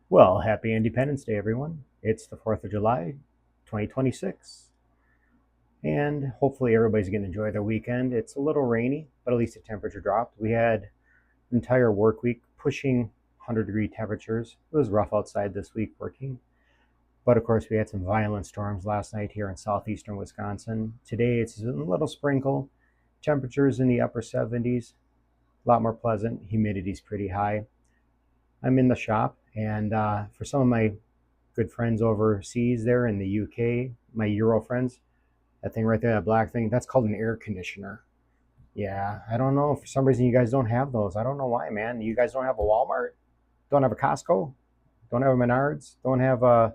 Well, happy Independence Day, everyone. It's the 4th of July, 2026, and hopefully everybody's going to enjoy their weekend. It's a little rainy, but at least the temperature dropped. We had an entire work week pushing 100-degree temperatures. It was rough outside this week working, but of course, we had some violent storms last night here in southeastern Wisconsin. Today, it's a little sprinkle. Temperatures in the upper 70s, a lot more pleasant. Humidity's pretty high. I'm in the shop, and for some of my good friends overseas there in the UK, my Euro friends, that thing right there, that black thing, that's called an air conditioner. Yeah, I don't know. For some reason, you guys don't have those. I don't know why, man. You guys don't have a Walmart? Don't have a Costco? Don't have a Menards? Don't have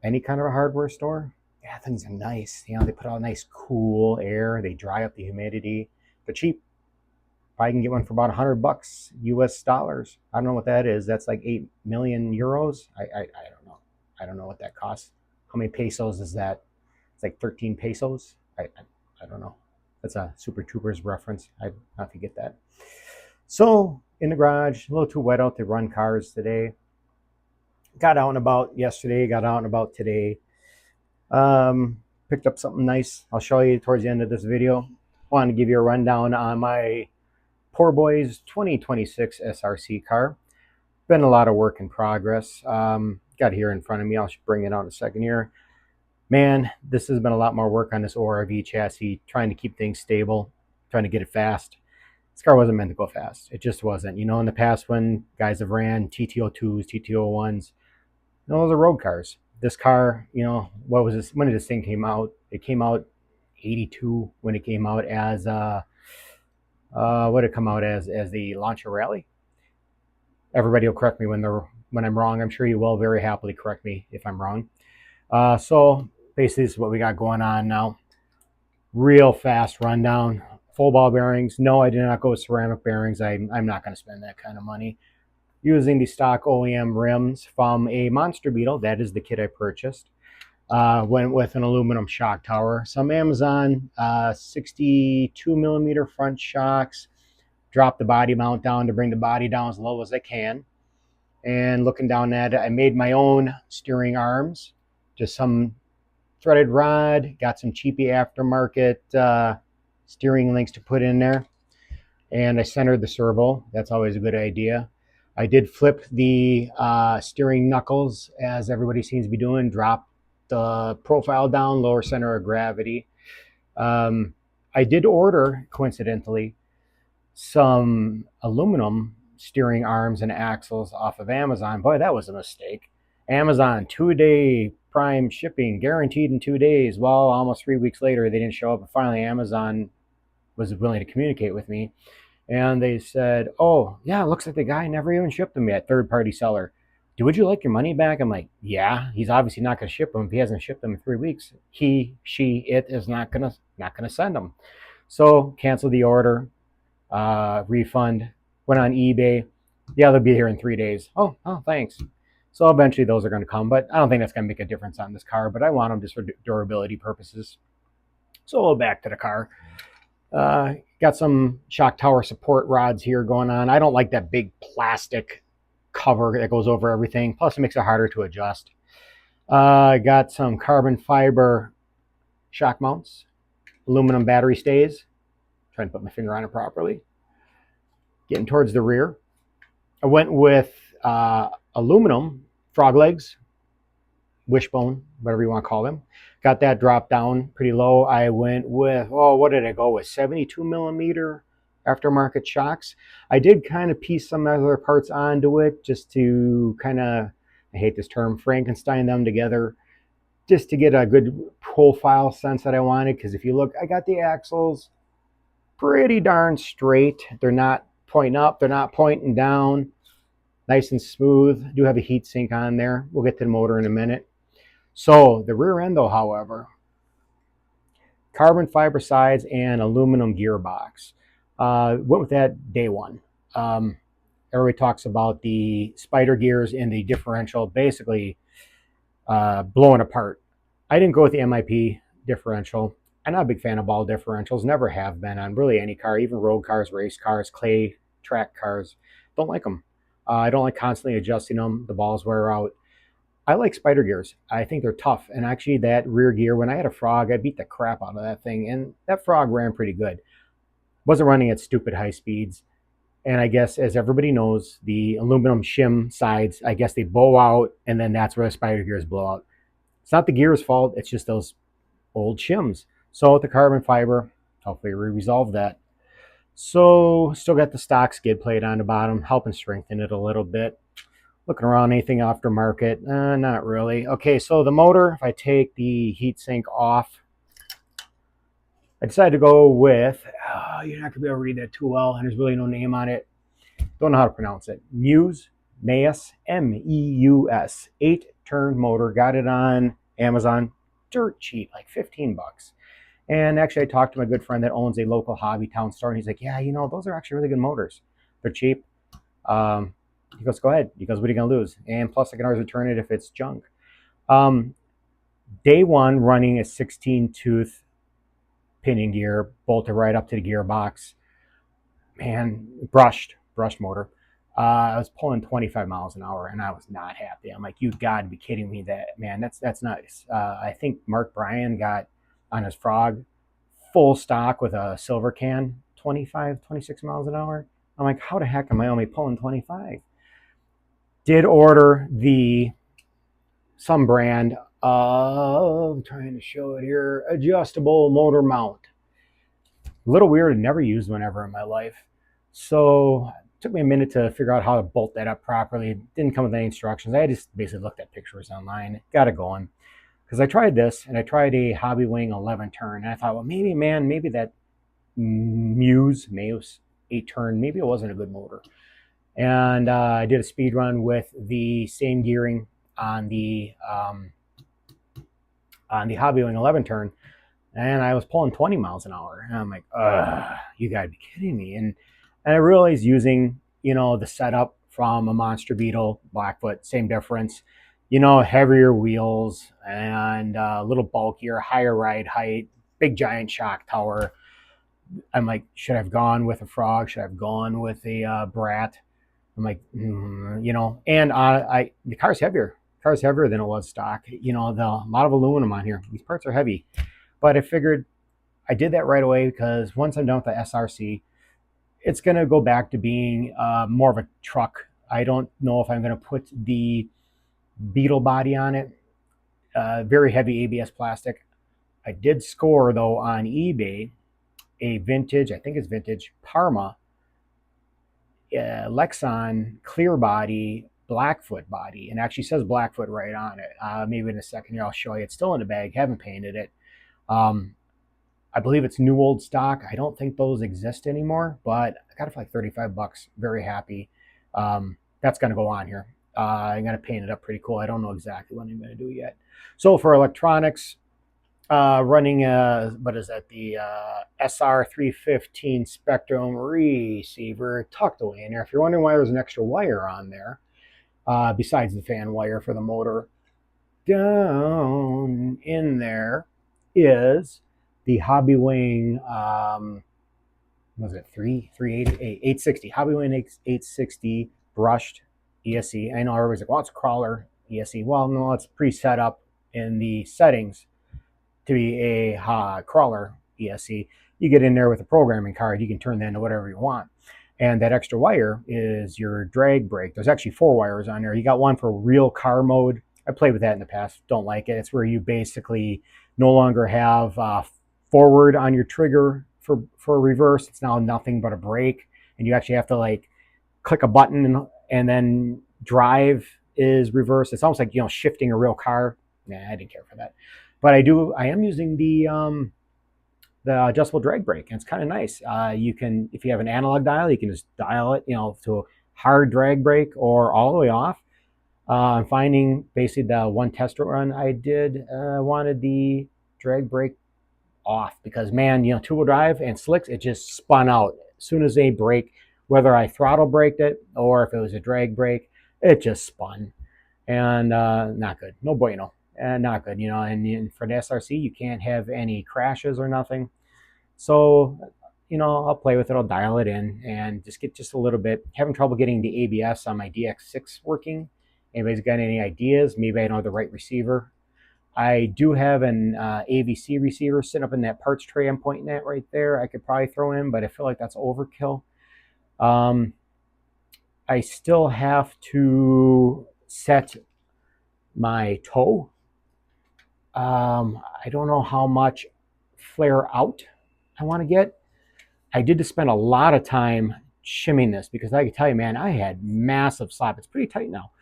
any kind of a hardware store? Yeah, things are nice. They put out nice, cool air. They dry up the humidity. They're cheap. Probably can get one for about $100 US dollars. I don't know what that is. That's like 8 million euros. I don't know. I don't know what that costs. How many pesos is that? It's like 13 pesos. I don't know. That's a Super Troopers reference. I don't know if you get that. So in the garage, a little too wet out to run cars today. Got out and about yesterday. Got out and about today. Picked up something nice. I'll show you towards the end of this video. Wanted to give you a rundown on my poor boy's 2026 SRC car. Been a lot of work in progress. Got here in front of me. I'll bring it out in a second here. Man, this has been a lot more work on this ORV chassis, trying to keep things stable, trying to get it fast. This car wasn't meant to go fast. It just wasn't. In the past when guys have ran TT02s, TT01s, those are road cars. This car, what was this? When did this thing came out? It came out 82 when it came out as what did it come out as the Launcher Rally? Everybody will correct me when I'm wrong. I'm sure you will very happily correct me if I'm wrong. So basically, this is what we got going on now. Real fast rundown. Full ball bearings. No, I did not go with ceramic bearings. I'm not going to spend that kind of money. Using the stock OEM rims from a Monster Beetle. That is the kit I purchased. Went with an aluminum shock tower. Some Amazon 62 millimeter front shocks. Drop the body mount down to bring the body down as low as I can. And looking down at it, I made my own steering arms. Just some threaded rod. Got some cheapy aftermarket steering links to put in there. And I centered the servo. That's always a good idea. I did flip the steering knuckles, as everybody seems to be doing. Drop the profile down, lower center of gravity. I did order, coincidentally, some aluminum steering arms and axles off of Amazon. Boy, that was a mistake. Amazon 2-day prime shipping, guaranteed in 2 days. Well, almost 3 weeks later, they didn't show up. And finally, Amazon was willing to communicate with me. And they said, oh, yeah, it looks like the guy never even shipped them yet, third-party seller. Would you like your money back? I'm like, yeah, he's obviously not going to ship them. If he hasn't shipped them in 3 weeks, it is not going to send them. So cancel the order, refund, went on eBay. Yeah, they'll be here in 3 days. Oh, thanks. So eventually those are going to come, but I don't think that's going to make a difference on this car, but I want them just for durability purposes. So back to the car. Got some shock tower support rods here going on. I don't like that big plastic cover that goes over everything. Plus, it makes it harder to adjust. Got some carbon fiber shock mounts, aluminum battery stays. Trying to put my finger on it properly. Getting towards the rear. I went with aluminum frog legs, wishbone, whatever you want to call them. Got that dropped down pretty low. I went with, what did I go with? 72 millimeter aftermarket shocks. I did kind of piece some other parts onto it just to kind of, I hate this term, Frankenstein them together just to get a good profile sense that I wanted. Because if you look, I got the axles pretty darn straight. They're not pointing up. They're not pointing down. Nice and smooth. I do have a heat sink on there. We'll get to the motor in a minute. So the rear end, though, however, carbon fiber sides and aluminum gearbox. Went with that day one. Everybody talks about the spider gears in the differential basically blowing apart. I didn't go with the MIP differential. I'm not a big fan of ball differentials. Never have been on really any car, even road cars, race cars, clay track cars. Don't like them. I don't like constantly adjusting them. The balls wear out. I like spider gears. I think they're tough. And actually, that rear gear, when I had a Frog, I beat the crap out of that thing. And that Frog ran pretty good. Wasn't running at stupid high speeds. And I guess, as everybody knows, the aluminum shim sides, I guess they bow out, and then that's where the spider gears blow out. It's not the gear's fault. It's just those old shims. So with the carbon fiber, hopefully we resolve that. So still got the stock skid plate on the bottom, helping strengthen it a little bit. Looking around, anything aftermarket? Not really. Okay, so the motor, if I take the heatsink off, I decided to go with, you're not going to be able to read that too well, and there's really no name on it. Don't know how to pronounce it. Meus, M-E-U-S, 8-turn motor. Got it on Amazon, dirt cheap, like 15 bucks. And actually, I talked to my good friend that owns a local hobby town store, and he's like, yeah, you know, those are actually really good motors. They're cheap. He goes, go ahead. He goes, what are you going to lose? And plus, I can always return it if it's junk. Day one, running a 16-tooth pinion gear, bolted right up to the gearbox. Man, brushed motor. I was pulling 25 miles an hour, and I was not happy. I'm like, you got to be kidding me, that man. That's nice. I think Mark Bryan got on his Frog full stock with a silver can, 25, 26 miles an hour. I'm like, how the heck am I only pulling 25? Did order some brand of, trying to show it here, adjustable motor mount. A little weird. I never used one ever in my life. So it took me a minute to figure out how to bolt that up properly. It didn't come with any instructions. I just basically looked at pictures online. Got it going. Because I tried this, and I tried a Hobby Wing 11 turn, and I thought, well, maybe that Meus 8-turn, maybe it wasn't a good motor. And I did a speed run with the same gearing on the Hobby Wing 11 turn, and I was pulling 20 miles an hour. And I'm like, you gotta be kidding me. And I realized, using, the setup from a Monster Beetle Blackfoot, same difference, heavier wheels and a little bulkier, higher ride height, big giant shock tower. I'm like, should I have gone with a Frog? Should I have gone with a Brat? I'm like, and the car's heavier. The car's heavier than it was stock. A lot of aluminum on here. These parts are heavy. But I figured I did that right away, because once I'm done with the SRC, it's going to go back to being more of a truck. I don't know if I'm going to put the Beetle body on it. Very heavy ABS plastic. I did score, though, on eBay a vintage, I think it's vintage, Parma Lexan clear body Blackfoot body, and actually says Blackfoot right on it. Maybe in a second here I'll show you. It's still in the bag. Haven't painted it. I believe it's new old stock. I don't think those exist anymore, but I got it for like 35 bucks. Very happy. That's going to go on here. I'm going to paint it up pretty cool. I don't know exactly what I'm going to do yet. So for electronics, running what is that, the SR315 Spectrum receiver tucked away in there. If you're wondering why there's an extra wire on there, besides the fan wire for the motor, down in there is the Hobby Wing, was it 860, Hobby Wing 860 brushed ESC. I know everybody's like, well, it's a crawler ESC. Well, no, it's pre-set up in the settings to be a crawler ESC. You get in there with a programming card, you can turn that into whatever you want. And that extra wire is your drag brake. There's actually 4 wires on there. You got one for real car mode. I played with that in the past. Don't like it. It's where you basically no longer have forward on your trigger for reverse. It's now nothing but a brake, and you actually have to like click a button, and then drive is reverse. It's almost like, shifting a real car. Nah, I didn't care for that. But I am using the adjustable drag brake, and it's kind of nice. You can, if you have an analog dial, you can just dial it, to a hard drag brake or all the way off. I'm finding basically the one test run I did, wanted the drag brake off, because man, two-wheel drive and slicks, it just spun out as soon as they brake. Whether I throttle braked it or if it was a drag brake, it just spun, and not good. No bueno. Not good, and for the SRC, you can't have any crashes or nothing. So, I'll play with it, I'll dial it in and just get just a little bit. Having trouble getting the ABS on my DX6 working. Anybody's got any ideas? Maybe I don't have the right receiver. I do have an AVC receiver sitting up in that parts tray I'm pointing at right there. I could probably throw in, but I feel like that's overkill. I still have to set my toe. I don't know how much flare out I want to get. I did spend a lot of time shimming this because I can tell you, man, I had massive slap. It's pretty tight now.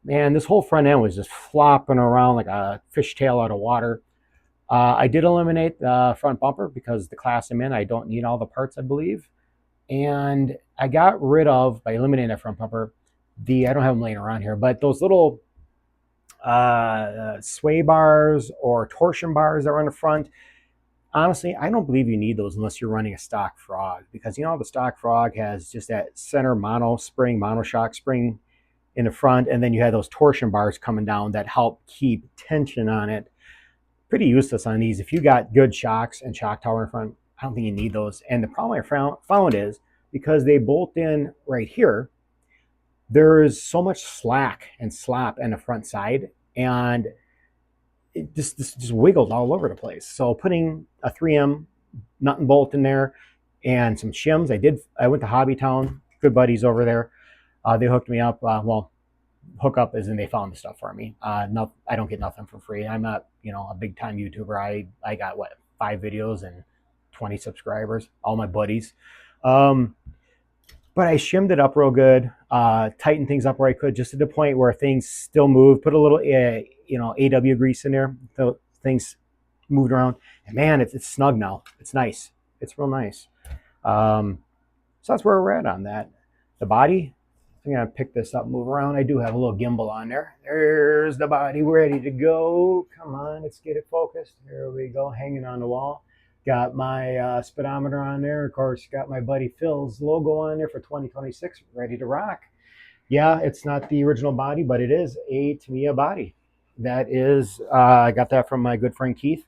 Man, this whole front end was just flopping around like a fishtail out of water. I did eliminate the front bumper because the class I'm in, I don't need all the parts, I believe. And I got rid of, by eliminating that front bumper, I don't have them laying around here, but those little sway bars or torsion bars that are on the front. Honestly, I don't believe you need those unless you're running a stock Frog, because the stock Frog has just that center monoshock spring in the front, and then you have those torsion bars coming down that help keep tension on it. Pretty useless on these. If you got good shocks and shock tower in front, I don't think you need those. And the problem I found is because they bolt in right here, there is so much slack and slop in the front side, and it just wiggled all over the place. So putting a 3M nut and bolt in there and some shims. I went to Hobby Town, good buddies over there. They hooked me up. Hook up as in they found the stuff for me. I don't get nothing for free. I'm not, a big time YouTuber. I got 5 videos and 20 subscribers, all my buddies. But I shimmed it up real good, tightened things up where I could, just to the point where things still move. Put a little, AW grease in there. So things moved around. And man, it's snug now. It's nice. It's real nice. So that's where we're at on that. The body, I'm going to pick this up, move around. I do have a little gimbal on there. There's the body ready to go. Come on, let's get it focused. There we go, hanging on the wall. Got my speedometer on there. Of course, got my buddy Phil's logo on there for 2026, ready to rock. Yeah, it's not the original body, but it is a Tamiya body. That is, I got that from my good friend Keith,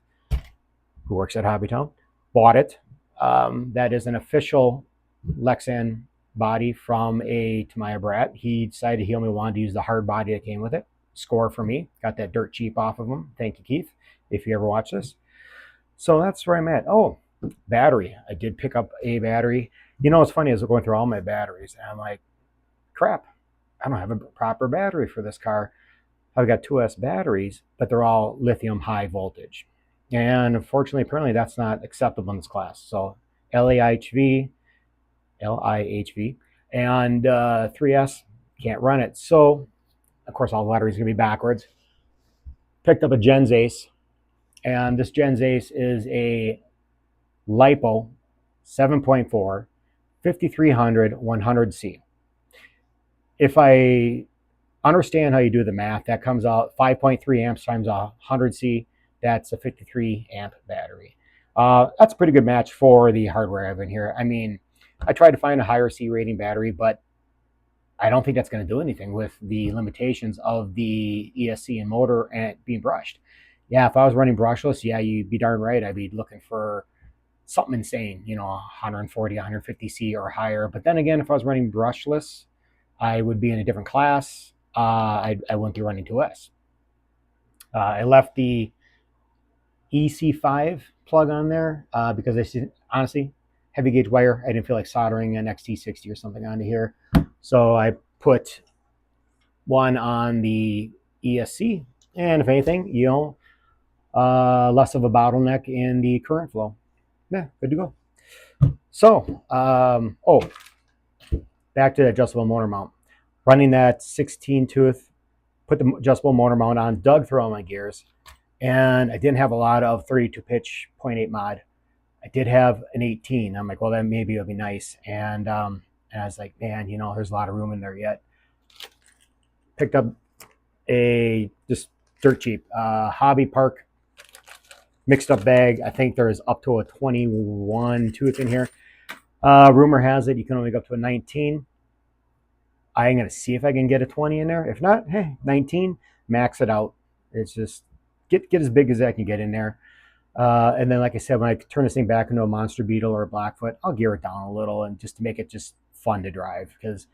who works at Hobbytown. Bought it. That is an official Lexan body from a Tamiya brat. He decided he only wanted to use the hard body that came with it. Score for me. Got that dirt cheap off of him. Thank you, Keith, if you ever watch this. So that's where I'm at. Oh, battery. I did pick up a battery. What's funny is we're going through all my batteries, and I'm like, crap, I don't have a proper battery for this car. I've got 2S batteries, but they're all lithium high voltage. And unfortunately, apparently that's not acceptable in this class. So LIHV, and 3S can't run it. So, of course, all the batteries are going to be backwards. Picked up a Gens Ace, and this Gens Ace is a LiPo 7.4 5300 100C. If I understand how you do the math, that comes out 5.3 amps times 100C. That's a 53 amp battery. That's a pretty good match for the hardware I have in here. I mean, I tried to find a higher C rating battery, but I don't think that's going to do anything with the limitations of the ESC and motor and it being brushed. Yeah, if I was running brushless, yeah, you'd be darn right. I'd be looking for something insane, 140, 150C or higher. But then again, if I was running brushless, I would be in a different class. I wouldn't be running 2S. I left the EC5 plug on there because honestly, heavy gauge wire. I didn't feel like soldering an XT60 or something onto here. So I put one on the ESC, and if anything, less of a bottleneck in the current flow. Yeah, good to go. So, back to the adjustable motor mount. Running that 16 tooth, put the adjustable motor mount on, dug through all my gears, and I didn't have a lot of 32 pitch 0.8 mod. I did have an 18. I'm like, well, that maybe it'll be nice. And I was like, man, there's a lot of room in there yet. Picked up a just dirt cheap Hobby Park mixed up bag. I think there's up to a 21 tooth in here. Rumor has it you can only go up to a 19. I'm going to see if I can get a 20 in there. If not, hey, 19, max it out. It's just get as big as I can get in there. And then, like I said, when I turn this thing back into a Monster Beetle or a Blackfoot, I'll gear it down a little and just to make it just fun to drive, because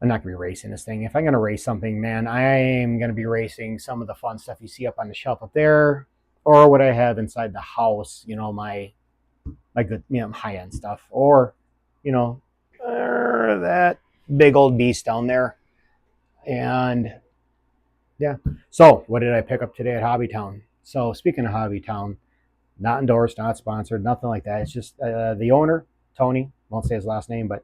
I'm not going to be racing this thing. If I'm going to race something, man, I'm going to be racing some of the fun stuff you see up on the shelf up there, or what I have inside the house, my good, high end stuff, or, you know, that big old beast down there. And yeah. So, what did I pick up today at Hobbytown? So, speaking of Hobbytown, not endorsed, not sponsored, nothing like that. It's just the owner, Tony, won't say his last name, but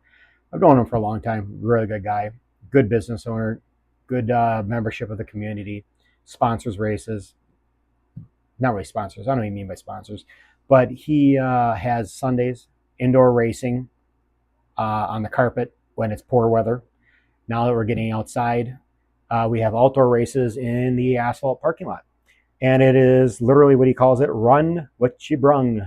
I've known him for a long time. Really good guy, good business owner, good membership of the community, sponsors races. Not really sponsors. I don't even mean by sponsors, but he has Sundays indoor racing on the carpet when it's poor weather. Now that we're getting outside, we have outdoor races in the asphalt parking lot. And it is literally what he calls it, run what you brung.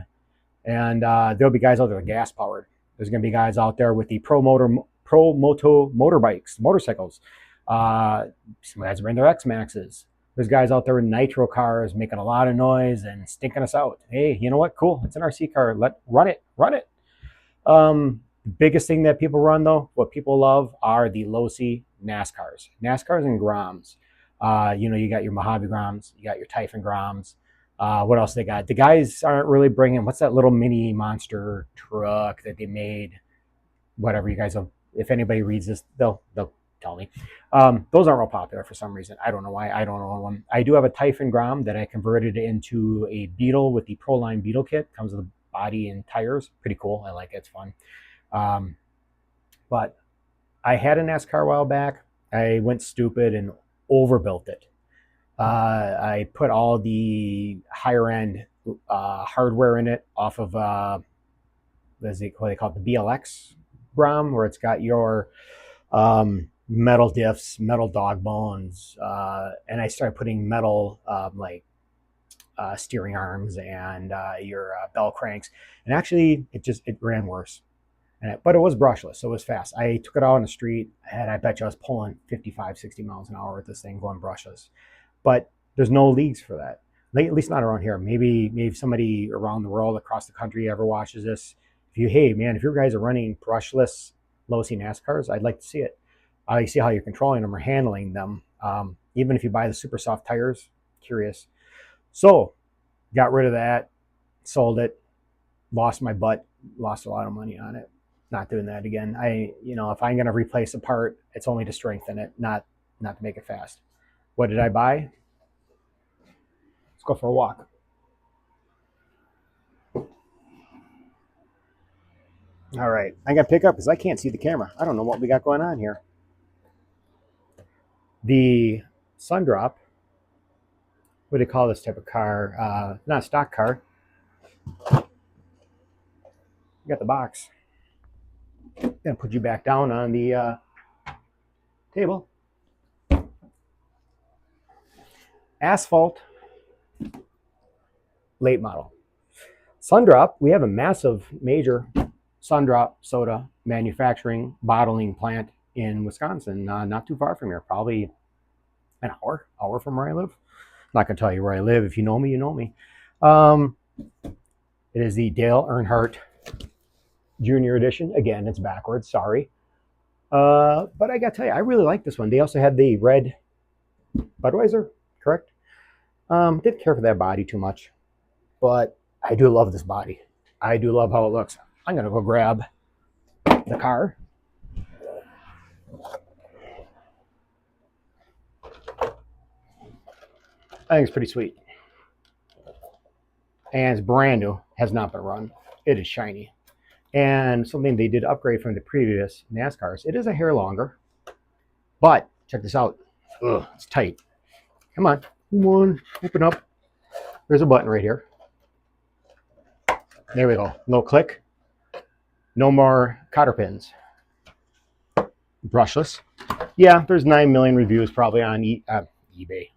And there'll be guys out there with gas powered. There's going to be guys out there with the Pro Moto motorbikes, motorcycles. Some guys bring their X Maxes. There's guys out there with nitro cars making a lot of noise and stinking us out. Hey, you know what? Cool. It's an RC car. Run it. Biggest thing that people run, though, what people love are the low-C NASCARs and Groms. You got your Mojave Groms, you got your Typhon Groms. What else they got? The guys aren't really bringing, what's that little mini monster truck that they made? Whatever, you guys will, if anybody reads this, they'll tell me. Those aren't real popular for some reason. I don't know why. I don't own one. I do have a Typhon Grom that I converted into a Beetle with the Proline Beetle kit. Comes with a body and tires. Pretty cool. I like it. It's fun. But I had a NASCAR a while back. I went stupid and overbuilt it. I put all the higher end hardware in it off of what they call it, the BLX Grom, where it's got your metal diffs, metal dog bones, and I started putting metal steering arms and your bell cranks, and actually it ran worse. But it was brushless, so it was fast. I took it out on the street, and I bet you I was pulling 55, 60 miles an hour with this thing going brushless. But there's no leagues for that, at least not around here. Maybe somebody around the world, across the country, ever watches this. If your guys are running brushless low-C NASCARs, I'd like to see it. I like to see how you're controlling them or handling them. Even if you buy the super soft tires, curious. So, got rid of that, sold it, lost my butt, lost a lot of money on it. Not doing that again. If I'm going to replace a part, it's only to strengthen it, not to make it fast. What did I buy? Let's go for a walk. All right, I got to pick up because I can't see the camera. I don't know what we got going on here. The Sundrop, what do they call this type of car? Not a stock car. You got the box. Gonna put you back down on the table. Asphalt, late model. Sundrop, we have a massive, major Sundrop soda manufacturing bottling plant in Wisconsin, not too far from here, probably an hour from where I live. I'm not gonna tell you where I live. If you know me, you know me. It is the Dale Earnhardt Junior Edition. Again, it's backwards, sorry. But I gotta tell you, I really like this one. They also had the red Budweiser, correct? Didn't care for that body too much, but I do love this body. I do love how it looks. I'm gonna go grab the car. I think it's pretty sweet. And it's brand new, has not been run. It is shiny. And something they did upgrade from the previous NASCARs. It is a hair longer, but check this out. Ugh, it's tight. Come on, open up. There's a button right here. There we go. No click. No more cotter pins. Brushless. Yeah, there's 9 million reviews probably on eBay,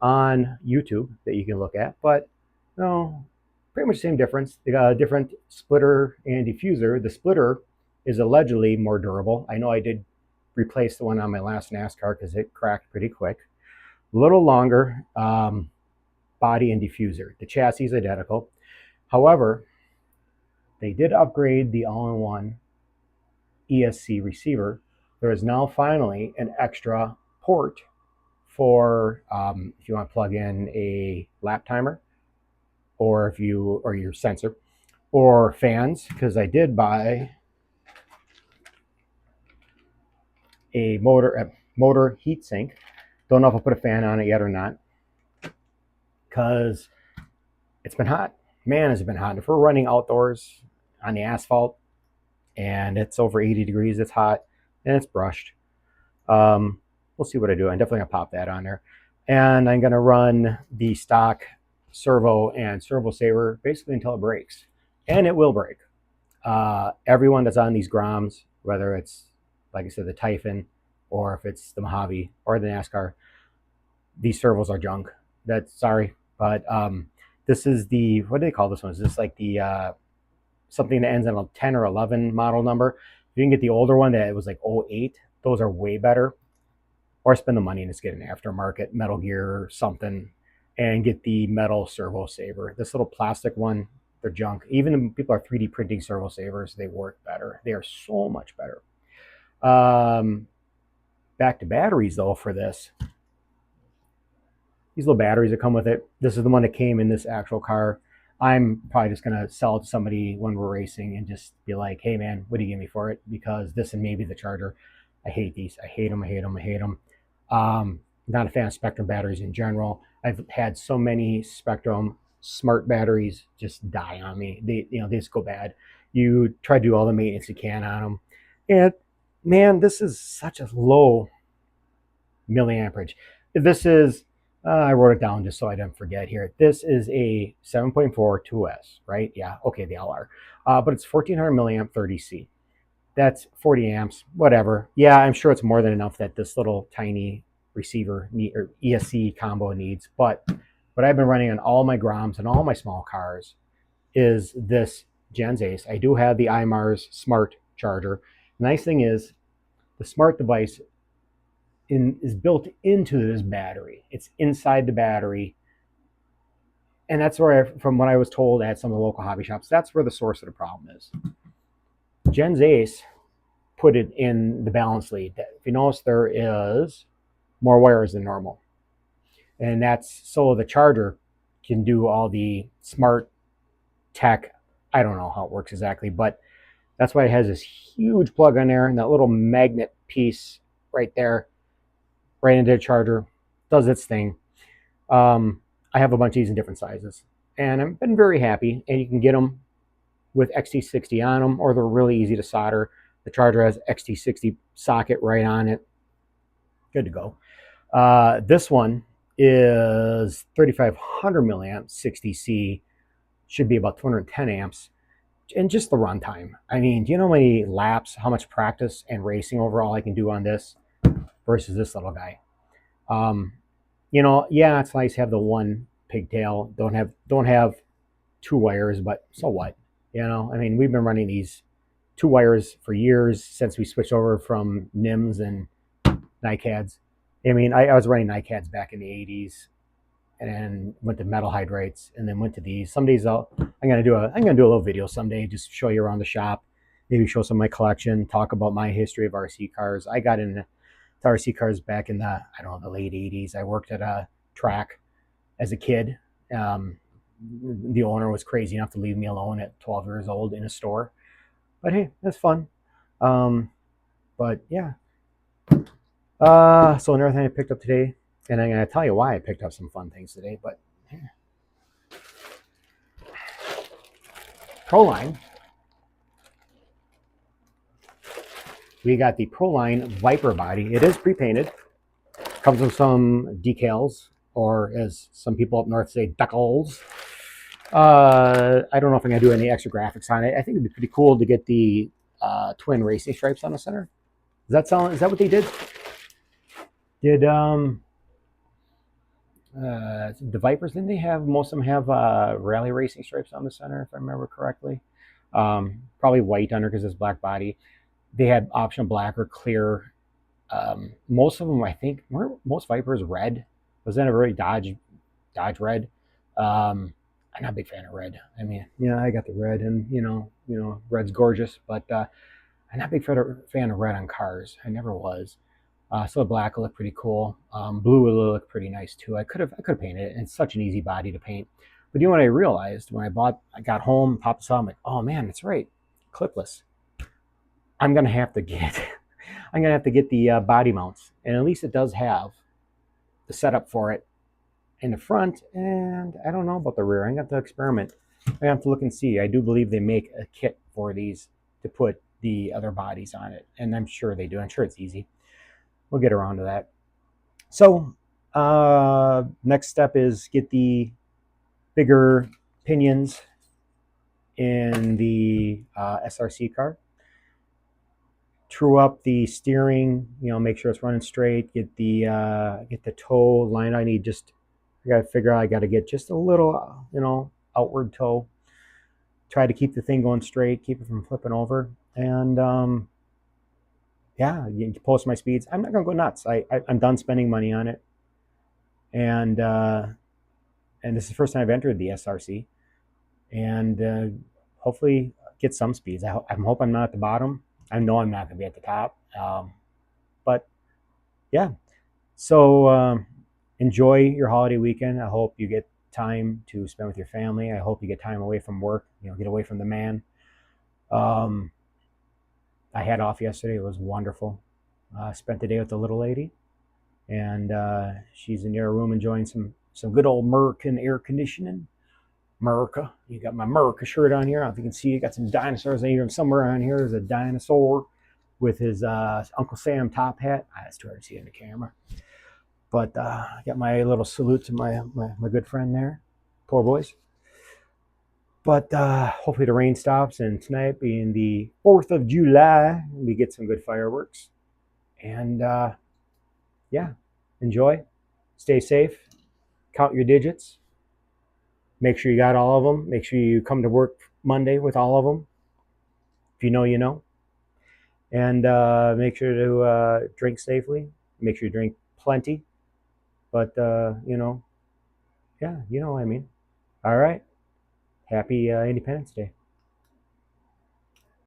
on YouTube that you can look at, but no, pretty much the same difference. They got a different splitter and diffuser. The splitter is allegedly more durable. I know I did replace the one on my last NASCAR because it cracked pretty quick. A little longer. body and diffuser. The chassis is identical. However, they did upgrade the all-in-one ESC receiver. There is now finally an extra port for if you want to plug in a lap timer, or if you or your sensor, or fans, because I did buy a motor heat sink. Don't know if I'll put a fan on it yet or not, because it's been hot. Man, has it been hot. If we're running outdoors on the asphalt and it's over 80 degrees, it's hot and it's brushed. We'll see what I do. I'm definitely gonna pop that on there, and I'm gonna run the stock servo and servo saver basically until it breaks, and it will break. Everyone that's on these Groms, whether it's, like I said, the Typhon, or if it's the Mojave or the NASCAR, these servos are junk. That's sorry, but this is the, what do they call this one? Is this like the something that ends in a 10 or 11 model number? If you can get the older one that it was like 08, those are way better. Or spend the money and just get an aftermarket Metal Gear or something and get the metal servo saver. This little plastic one, they're junk. Even if people are 3D printing servo savers, they work better. They are so much better. Back to batteries though for this. These little batteries that come with it. This is the one that came in this actual car. I'm probably just gonna sell it to somebody when we're racing and just be like, hey man, what do you give me for it? Because this and maybe the charger. I hate these. I hate them. I hate them. I hate them. Not a fan of Spectrum batteries in general. I've had so many Spectrum smart batteries just die on me. They just go bad. You try to do all the maintenance you can on them, and man, this is such a low milliamperage. This is I wrote it down just so I didn't forget here. This is a 7.4 2S, right? Yeah, okay, they all are. But it's 1400 milliamp 30C. That's 40 amps, whatever. Yeah, I'm sure it's more than enough that this little tiny receiver or ESC combo needs. But what I've been running on all my Groms and all my small cars is this Gens Ace. I do have the iMars smart charger. The nice thing is the smart device is built into this battery. It's inside the battery. And that's where, from what I was told at some of the local hobby shops, that's where the source of the problem is. Gens Ace put it in the balance lead. If you notice, there is more wires than normal. And that's so the charger can do all the smart tech. I don't know how it works exactly, but that's why it has this huge plug on there, and that little magnet piece right there, right into the charger, does its thing. I have a bunch of these in different sizes, and I've been very happy. And you can get them with XT60 on them, or they're really easy to solder. The charger has XT60 socket right on it. Good to go. This one is 3500 milliamps, 60C, should be about 210 amps, and just the runtime. I mean, do you know how many laps, how much practice and racing overall I can do on this versus this little guy? Yeah, it's nice to have the one pigtail. Don't have two wires, but so what? I mean, we've been running these two wires for years since we switched over from NIMS and NiCads. I mean, I was running NiCads back in the 80s, and then went to metal hydrates, and then went to these. Some days I'm gonna do a little video someday, just show you around the shop, maybe show some of my collection, talk about my history of RC cars. I got into RC cars back in the late 80s. I worked at a track as a kid. The owner was crazy enough to leave me alone at 12 years old in a store. But hey, that's fun. But yeah. So another thing I picked up today, and I'm going to tell you why I picked up some fun things today, but yeah. Proline. We got the Proline Viper body. It is pre-painted. Comes with some decals, or as some people up north say, decals. I don't know if I'm going to do any extra graphics on it. I think it'd be pretty cool to get the twin racing stripes on the center. Is that what they did? Did the Vipers, didn't they have, most of them have rally racing stripes on the center, if I remember correctly? Probably white under because it's black body. They had option black or clear. Most of them, I think, weren't most Vipers red? Was that a very Dodge red? I'm not a big fan of red. I mean, yeah, I got the red, and red's gorgeous, but I'm not a big fan of red on cars. I never was. So black will look pretty cool. Blue will look pretty nice too. I could have painted it. It's such an easy body to paint. But you know what I realized when I got home, popped this on, I'm like, oh man, that's right, clipless. I'm gonna have to get, I'm gonna have to get the body mounts, and at least it does have the setup for it in the front. And I don't know about the rear. I'm gonna have to experiment. I have to look and see. I do believe they make a kit for these to put the other bodies on it, and I'm sure they do. I'm sure it's easy. We'll get around to that. So next step is get the bigger pinions in the SRC car. True up the steering, make sure it's running straight. Get the toe line. I got to figure out. I got to get just a little, outward toe. Try to keep the thing going straight, keep it from flipping over, and yeah, you post my speeds. I'm not gonna go nuts. I'm done spending money on it, and this is the first time I've entered the SRC, and hopefully get some speeds. I hope I'm not at the bottom. I know I'm not going to be at the top, but yeah. So enjoy your holiday weekend. I hope you get time to spend with your family. I hope you get time away from work. Get away from the man. I had off yesterday. It was wonderful. Spent the day with the little lady, and she's in your room enjoying some good old American air conditioning. America. You got my America shirt on here. I don't know if you can see it. Got some dinosaurs in here. Somewhere on here is a dinosaur with his Uncle Sam top hat. It's too hard to see in the camera. But I got my little salute to my good friend there. Poor boys. But hopefully the rain stops, and tonight being the 4th of July, we get some good fireworks. And yeah, enjoy. Stay safe. Count your digits. Make sure you got all of them. Make sure you come to work Monday with all of them. If you know, you know. And make sure to drink safely. Make sure you drink plenty. But, yeah, you know what I mean. All right. Happy Independence Day.